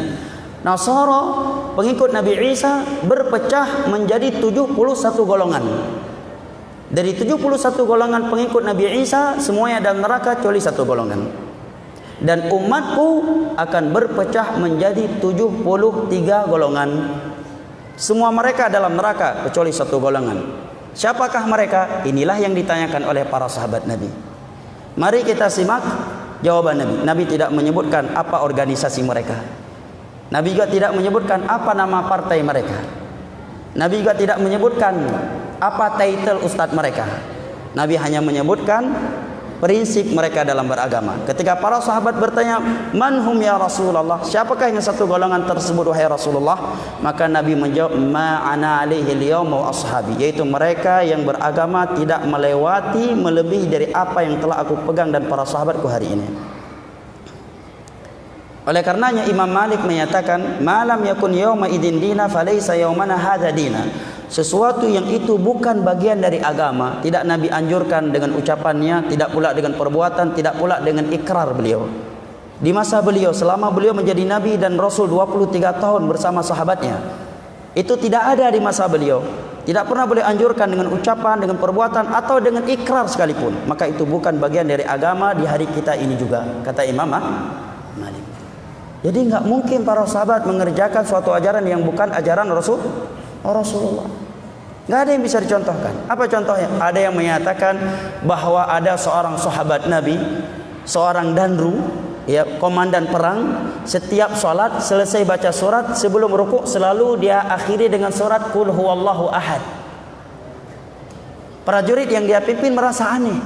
Nasara, pengikut Nabi Isa, berpecah menjadi 71 golongan. Dari 71 golongan pengikut Nabi Isa, semuanya dalam neraka kecuali satu golongan. Dan umatku akan berpecah menjadi 73 golongan. Semua mereka dalam neraka kecuali satu golongan. Siapakah mereka? Inilah yang ditanyakan oleh para sahabat Nabi. Mari kita simak jawaban Nabi. Nabi tidak menyebutkan apa organisasi mereka. Nabi juga tidak menyebutkan apa nama partai mereka. Nabi juga tidak menyebutkan apa title ustadz mereka. Nabi hanya menyebutkan prinsip mereka dalam beragama. Ketika para sahabat bertanya, "Man hum ya Rasulullah?" Siapakah yang satu golongan tersebut wahai Rasulullah? Maka Nabi menjawab, "Ma ana alaihi al-yawma wa ashabi," yaitu mereka yang beragama tidak melewati melebihi dari apa yang telah aku pegang dan para sahabatku hari ini. Oleh karenanya Imam Malik menyatakan, "Malam yakun yawma idin dina falaysa yawmana hadza dina." Sesuatu yang itu bukan bagian dari agama, tidak Nabi anjurkan dengan ucapannya, tidak pula dengan perbuatan, tidak pula dengan ikrar beliau. Di masa beliau, selama beliau menjadi Nabi dan Rasul 23 tahun bersama sahabatnya, itu tidak ada di masa beliau. Tidak pernah boleh anjurkan dengan ucapan, dengan perbuatan, atau dengan ikrar sekalipun. Maka itu bukan bagian dari agama di hari kita ini juga, kata Imam Malik. Jadi enggak mungkin para sahabat mengerjakan suatu ajaran yang bukan ajaran Rasulullah. Nggak ada yang bisa dicontohkan. Apa contohnya? Ada yang menyatakan bahwa ada seorang sahabat Nabi, seorang Danru, ya, komandan perang, setiap sholat selesai baca surat, sebelum rukuk selalu dia akhiri dengan surat Qul huwallahu ahad. Prajurit yang dia pimpin merasa aneh,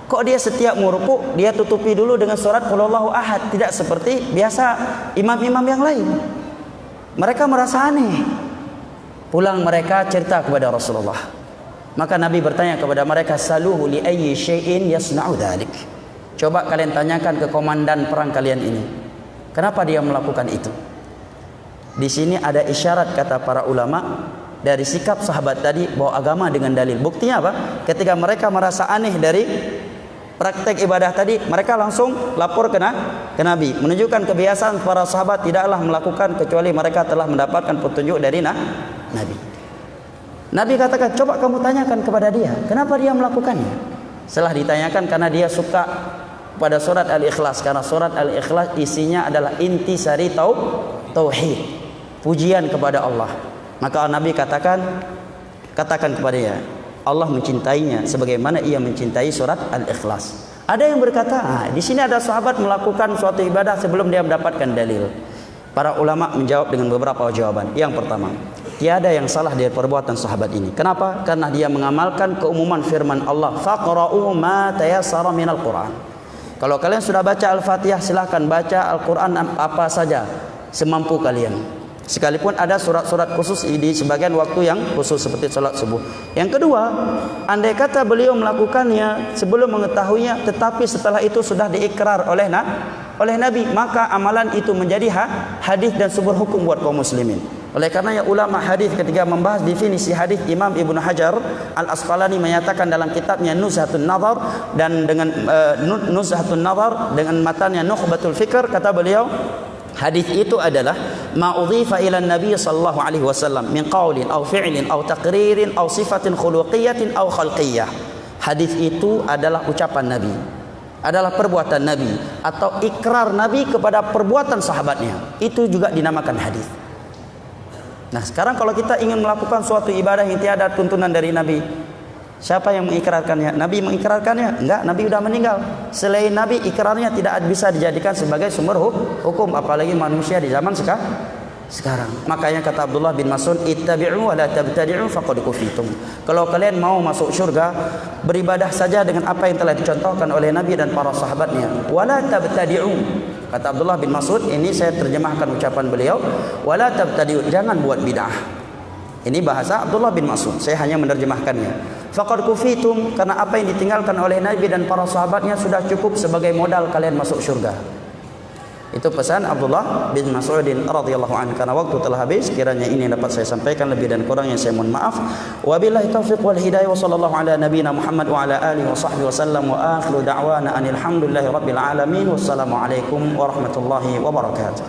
kok dia setiap mau rukuk dia tutupi dulu dengan surat Qul huwallahu ahad, tidak seperti biasa imam-imam yang lain. Mereka merasa aneh. Pulang mereka cerita kepada Rasulullah. Maka Nabi bertanya kepada mereka, saluhu li ayyi syai'in yasna'u dzalik. Coba kalian tanyakan ke komandan perang kalian ini, kenapa dia melakukan itu? Di sini ada isyarat, kata para ulama, dari sikap sahabat tadi bahwa agama dengan dalil. Buktinya apa? Ketika mereka merasa aneh dari praktek ibadah tadi, mereka langsung lapor ke Nabi, menunjukkan kebiasaan para sahabat tidaklah melakukan kecuali mereka telah mendapatkan petunjuk dari Nabi. Nabi katakan, coba kamu tanyakan kepada dia, kenapa dia melakukannya? Setelah ditanyakan, karena dia suka pada surat Al-Ikhlas, karena surat Al-Ikhlas isinya adalah intisari tauhid, pujian kepada Allah. Maka Nabi katakan kepada dia, Allah mencintainya sebagaimana ia mencintai surat Al-Ikhlas. Ada yang berkata, di sini ada sahabat melakukan suatu ibadah sebelum dia mendapatkan dalil. Para ulama menjawab dengan beberapa jawaban. Yang pertama, tiada yang salah dari perbuatan sahabat ini. Kenapa? Karena dia mengamalkan keumuman firman Allah, faqra'u ma tayassara minal Qur'an. Kalau kalian sudah baca Al-Fatihah, silahkan baca Al-Quran apa saja semampu kalian. Sekalipun ada surat-surat khusus di sebagian waktu yang khusus seperti salat subuh. Yang kedua, andai kata beliau melakukannya sebelum mengetahuinya, tetapi setelah itu sudah diikrar oleh Nabi, maka amalan itu menjadi hadis dan sumber hukum buat kaum muslimin. Oleh karenanya ulama hadis ketika membahas definisi hadis, Imam Ibnu Hajar Al-Asqalani menyatakan dalam kitabnya Nuzhatun Nazar dan dengan Nuzhatun Nazar dengan matanya Nukhbatul Fikr, kata beliau, hadis itu adalah ma'udhifa ila Nabi sallallahu alaihi wasallam min qaulin aw fi'lin aw taqririn aw sifatin khuluqiyatin aw khalqiyyah. Hadis itu adalah ucapan Nabi, adalah perbuatan Nabi atau ikrar Nabi kepada perbuatan sahabatnya. Itu juga dinamakan hadis. Nah, sekarang kalau kita ingin melakukan suatu ibadah yang tiada tuntunan dari Nabi, siapa yang mengikrarkannya? Nabi mengikrarkannya? Enggak, Nabi sudah meninggal. Selain Nabi, ikrarnya tidak bisa dijadikan sebagai sumber hukum, apalagi manusia di zaman sekarang. Makanya kata Abdullah bin Mas'ud, ittabi'u wa la tabtadi'u faqad kufitum. Kalau kalian mau masuk surga, beribadah saja dengan apa yang telah dicontohkan oleh Nabi dan para sahabatnya. Wa la tabtadi'u. Kata Abdullah bin Mas'ud, ini saya terjemahkan ucapan beliau, wala tabtadi'u, jangan buat bid'ah. Ini bahasa Abdullah bin Mas'ud, saya hanya menerjemahkannya. Faqad kufitum, karena apa yang ditinggalkan oleh Nabi dan para sahabatnya sudah cukup sebagai modal kalian masuk surga. Itu pesan Abdullah bin Mas'udin radhiyallahu anhu. Karena waktu telah habis, kiranya ini dapat saya sampaikan, lebih dan kurangnya saya mohon maaf. Wabillahi taufiq wal hidayah, wa sallallahu ala nabiyyina Muhammad wa ala alihi wa sahbihi wasallam, wa akhiru da'wana anil hamdulillahi rabbil alamin. Wassalamu alaikum warahmatullahi wabarakatuh.